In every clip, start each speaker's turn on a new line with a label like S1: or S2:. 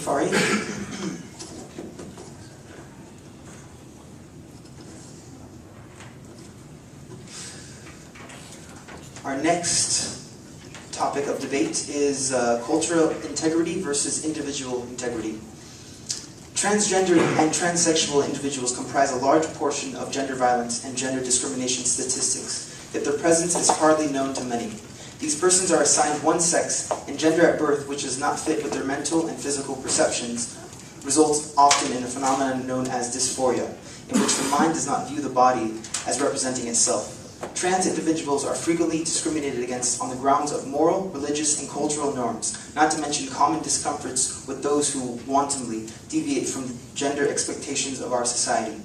S1: Jafari. Our next topic of debate is cultural integrity versus individual integrity. Transgender and transsexual individuals comprise a large portion of gender violence and gender discrimination statistics, yet their presence is hardly known to many. These persons are assigned one sex, and gender at birth, which is not fit with their mental and physical perceptions, results often in a phenomenon known as dysphoria, in which the mind does not view the body as representing itself. Trans individuals are frequently discriminated against on the grounds of moral, religious, and cultural norms, not to mention common discomforts with those who wantonly deviate from the gender expectations of our society.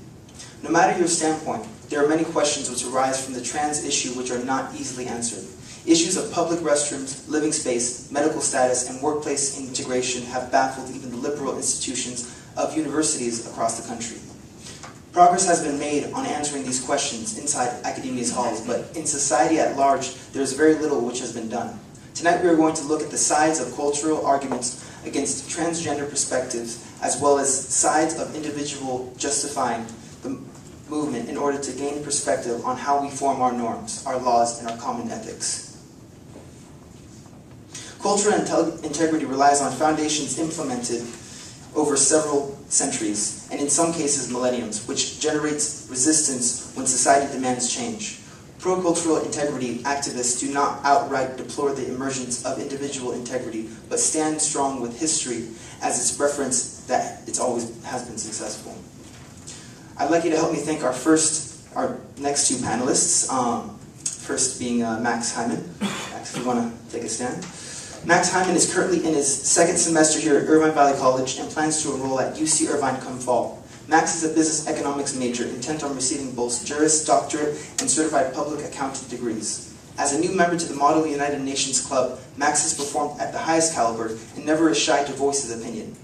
S1: No matter your standpoint, there are many questions which arise from the trans issue which are not easily answered. Issues of public restrooms, living space, medical status, and workplace integration have baffled even the liberal institutions of universities across the country. Progress has been made on answering these questions inside academia's halls, but in society at large, there is very little which has been done. Tonight we are going to look at the sides of cultural arguments against transgender perspectives, as well as sides of individual justifying the movement in order to gain perspective on how we form our norms, our laws, and our common ethics. Cultural integrity relies on foundations implemented over several centuries, and in some cases millenniums, which generates resistance when society demands change. Pro-cultural integrity activists do not outright deplore the emergence of individual integrity, but stand strong with history as its reference that it always has been successful. I'd like you to help me thank our next two panelists, first being Max Hyman. Max, if you want to take a stand. Max Hyman is currently in his second semester here at Irvine Valley College and plans to enroll at UC Irvine come fall. Max is a business economics major intent on receiving both Juris Doctorate and Certified Public Accountant degrees. As a new member to the Model United Nations Club, Max has performed at the highest caliber and never is shy to voice his opinion.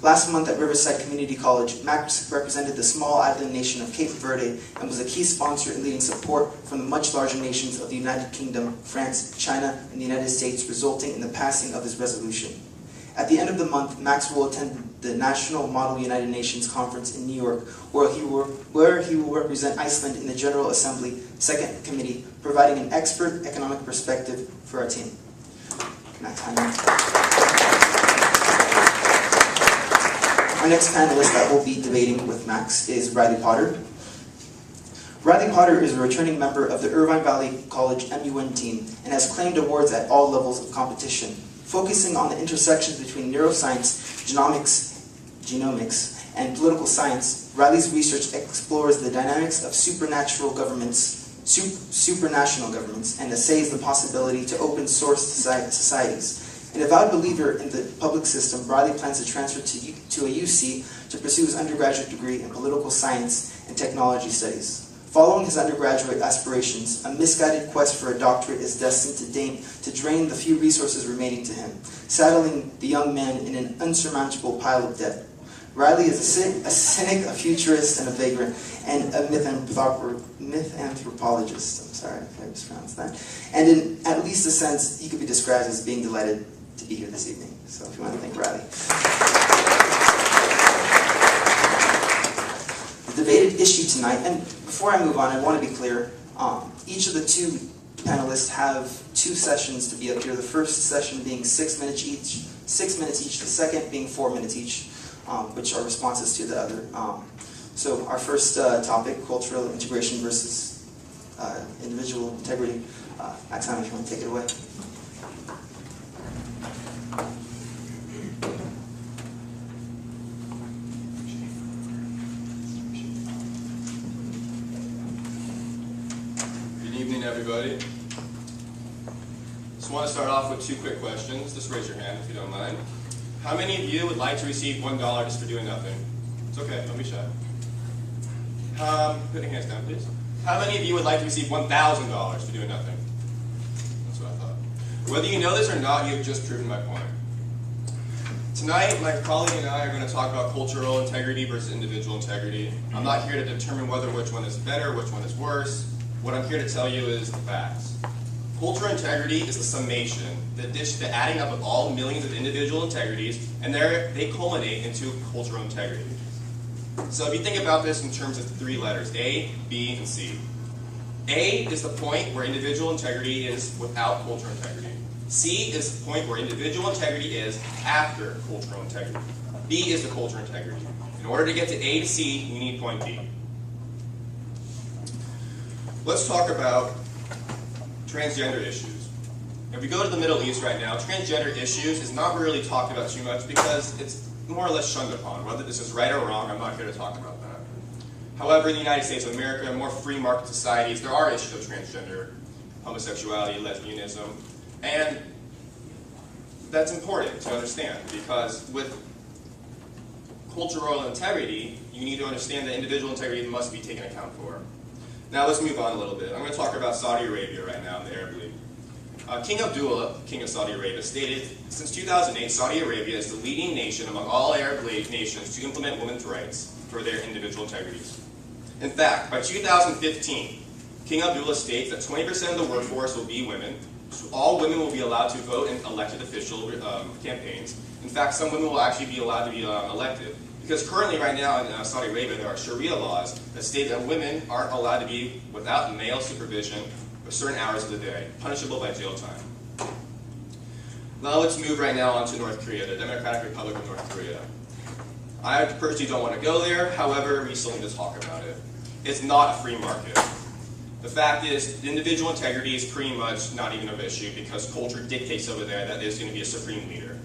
S1: Last month at Riverside Community College, Max represented the small island nation of Cape Verde and was a key sponsor in leading support from the much larger nations of the United Kingdom, France, China, and the United States, resulting in the passing of this resolution. At the end of the month, Max will attend the National Model United Nations Conference in New York, where he will represent Iceland in the General Assembly Second Committee, providing an expert economic perspective for our team. Max Hyman. Our next panelist that will be debating with Max is Riley Potter. Riley Potter is a returning member of the Irvine Valley College MUN team and has claimed awards at all levels of competition. Focusing on the intersections between neuroscience, genomics, and political science, Riley's research explores the dynamics of supranational governments, and essays the possibility to open source societies. An avowed believer in the public system, Riley plans to transfer to a UC to pursue his undergraduate degree in political science and technology studies. Following his undergraduate aspirations, a misguided quest for a doctorate is destined to drain the few resources remaining to him, saddling the young man in an unsurmountable pile of debt. Riley is a cynic, a futurist, and a vagrant, and a mythanthropologist. I'm sorry if I mispronounced that. And in at least a sense, he could be described as being delighted to be here this evening. So if you want to thank Riley. The debated issue tonight, and before I move on, I want to be clear, each of the two panelists have 2 sessions to be up here. The first session being 6 minutes each, the second being 4 minutes each, which are responses to the other. So our first topic, cultural integration versus individual integrity. Max Hyman, if you want to take it away.
S2: Good evening, everybody. Just want to start off with 2 quick questions. Just raise your hand if you don't mind. How many of you would like to receive $1 just for doing nothing? It's okay, don't be shy. Put your hands down, please. How many of you would like to receive $1,000 for doing nothing? That's what I thought. Whether you know this or not, you've just proven my point. Tonight, my colleague and I are going to talk about cultural integrity versus individual integrity. I'm not here to determine which one is better, which one is worse. What I'm here to tell you is the facts. Cultural integrity is the summation, the adding up of all millions of individual integrities, and they culminate into cultural integrity. So if you think about this in terms of 3 letters, A, B, and C. A is the point where individual integrity is without cultural integrity. C is the point where individual integrity is after cultural integrity. B is the cultural integrity. In order to get to A to C, you need point B. Let's talk about transgender issues. If we go to the Middle East right now, transgender issues is not really talked about too much because it's more or less shunned upon. Whether this is right or wrong, I'm not here to talk about that. However, in the United States of America, more free market societies, there are issues of transgender, homosexuality, lesbianism, and that's important to understand because with cultural integrity, you need to understand that individual integrity must be taken account for. Now let's move on a little bit. I'm going to talk about Saudi Arabia right now in the Arab League. King Abdullah, king of Saudi Arabia, stated, since 2008, Saudi Arabia is the leading nation among all Arab nations to implement women's rights for their individual integrities. In fact, by 2015, King Abdullah states that 20% of the workforce will be women, so all women will be allowed to vote in elected official campaigns. In fact, some women will actually be allowed to be elected. Because currently, right now in Saudi Arabia, there are Sharia laws that state that women aren't allowed to be without male supervision for certain hours of the day, punishable by jail time. Now let's move right now on to North Korea, the Democratic Republic of North Korea. I personally don't want to go there, however, we still need to talk about it. It's not a free market. The fact is, individual integrity is pretty much not even an issue because culture dictates over there that there's going to be a supreme leader.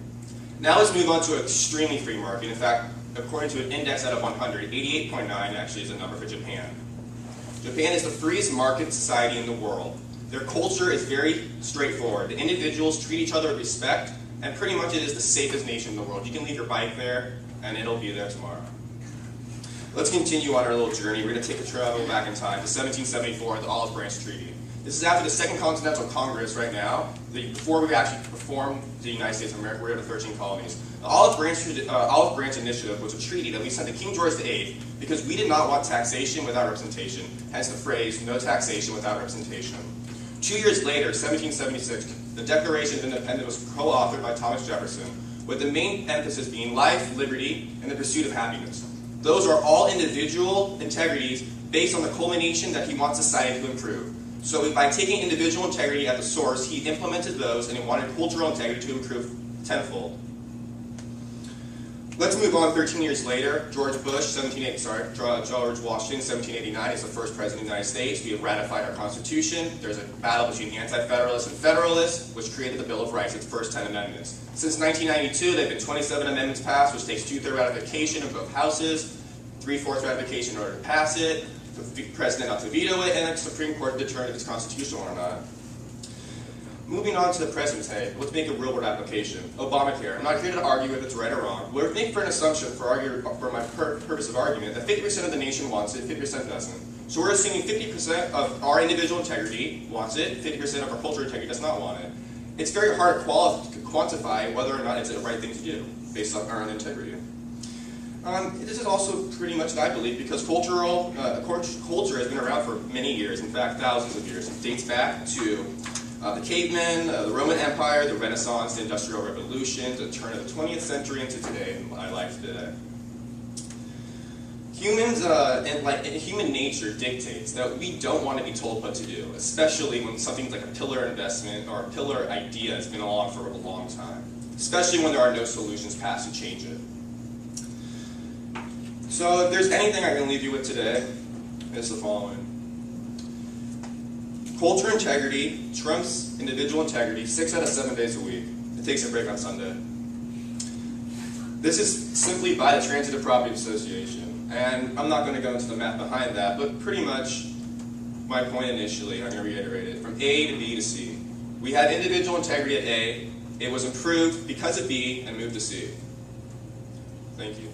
S2: Now let's move on to an extremely free market. In fact, according to an index out of 100, 88.9 actually is a number for Japan. Japan is the freest market society in the world. Their culture is very straightforward. The individuals treat each other with respect, and pretty much it is the safest nation in the world. You can leave your bike there, and it'll be there tomorrow. Let's continue on our little journey. We're going to take a travel back in time to 1774, the Olive Branch Treaty. This is after the Second Continental Congress right now. Before we actually formed the United States of America, we were the 13 colonies. The Olive Branch Initiative was a treaty that we sent to King George VIII because we did not want taxation without representation, hence the phrase, no taxation without representation. 2 years later, 1776, the Declaration of Independence was co-authored by Thomas Jefferson, with the main emphasis being life, liberty, and the pursuit of happiness. Those are all individual integrities based on the culmination that he wants society to improve. So by taking individual integrity at the source, he implemented those and he wanted cultural integrity to improve tenfold. Let's move on 13 years later. George Washington, 1789 is the first president of the United States. We have ratified our Constitution. There's a battle between anti-federalists and federalists, which created the Bill of Rights, its first 10 amendments. Since 1992, there have been 27 amendments passed, which takes 2/3 ratification of both houses, 3/4 ratification in order to pass it, the president not to veto it, and the Supreme Court determine if it's constitutional or not. Moving on to the present day, let's make a real-world application. Obamacare. I'm not here to argue if it's right or wrong. We're making for an assumption for my purpose of argument that 50% of the nation wants it, 50% doesn't. So we're assuming 50% of our individual integrity wants it, 50% of our cultural integrity does not want it. It's very hard to quantify whether or not it's the right thing to do based on our own integrity. This is also pretty much what I believe because culture has been around for many years, in fact thousands of years. It dates back to the cavemen, the Roman Empire, the Renaissance, the Industrial Revolution, the turn of the 20th century into today, in my life today. Humans and human nature dictates that we don't want to be told what to do, especially when something like a pillar investment or a pillar idea has been along for a long time, especially when there are no solutions passed to change it. So if there's anything I can leave you with today, it's the following. Culture integrity trumps individual integrity 6 out of 7 days a week. It takes a break on Sunday. This is simply by the Transitive Property Association. And I'm not going to go into the math behind that, but pretty much my point initially, I'm going to reiterate it, from A to B to C. We had individual integrity at A. It was improved because of B and moved to C. Thank you.